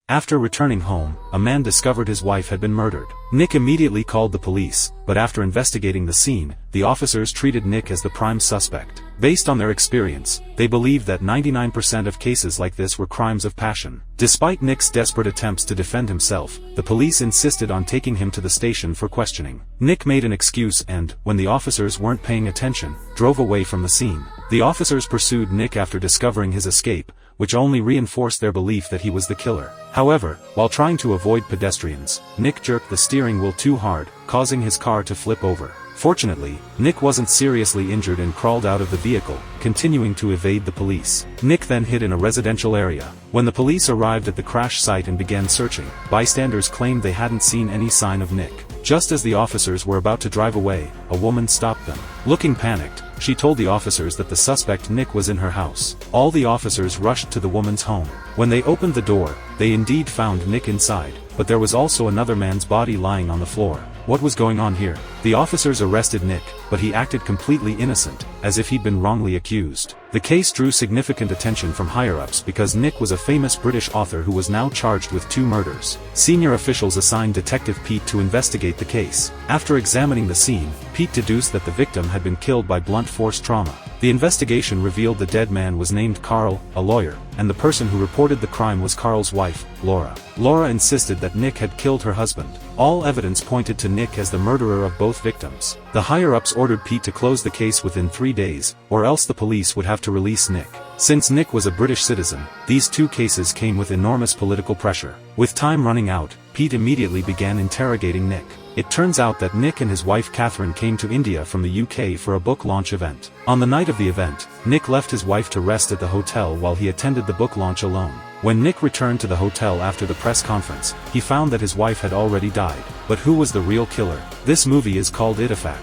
After returning home, a man discovered his wife had been murdered. Nick immediately called the police, but after investigating the scene, the officers treated Nick as the prime suspect. Based on their experience, they believed that 99% of cases like this were crimes of passion. Despite Nick's desperate attempts to defend himself, the police insisted on taking him to the station for questioning. Nick made an excuse and, when the officers weren't paying attention, drove away from the scene. The officers pursued Nick after discovering his escape, which only reinforced their belief that he was the killer. However, while trying to avoid pedestrians, Nick jerked the steering wheel too hard, causing his car to flip over. Fortunately, Nick wasn't seriously injured and crawled out of the vehicle, continuing to evade the police. Nick then hid in a residential area. When the police arrived at the crash site and began searching, bystanders claimed they hadn't seen any sign of Nick. Just as the officers were about to drive away, a woman stopped them. Looking panicked, she told the officers that the suspect Nick was in her house. All the officers rushed to the woman's home. When they opened the door, they indeed found Nick inside, but there was also another man's body lying on the floor. What was going on here? The officers arrested Nick, but he acted completely innocent, as if he'd been wrongly accused. The case drew significant attention from higher-ups because Nick was a famous British author who was now charged with 2 murders. Senior officials assigned Detective Pete to investigate the case. After examining the scene, Pete deduced that the victim had been killed by blunt force trauma. The investigation revealed the dead man was named Carl, a lawyer, and the person who reported the crime was Carl's wife, Laura. Laura insisted that Nick had killed her husband. All evidence pointed to Nick as the murderer of both victims. The higher-ups ordered Pete to close the case within 3 days, or else the police would have to release Nick. Since Nick was a British citizen, these 2 cases came with enormous political pressure. With time running out, Pete immediately began interrogating Nick. It turns out that Nick and his wife Catherine came to India from the UK for a book launch event. On the night of the event, Nick left his wife to rest at the hotel while he attended the book launch alone. When Nick returned to the hotel after the press conference, he found that his wife had already died. But who was the real killer? This movie is called Ittifaq.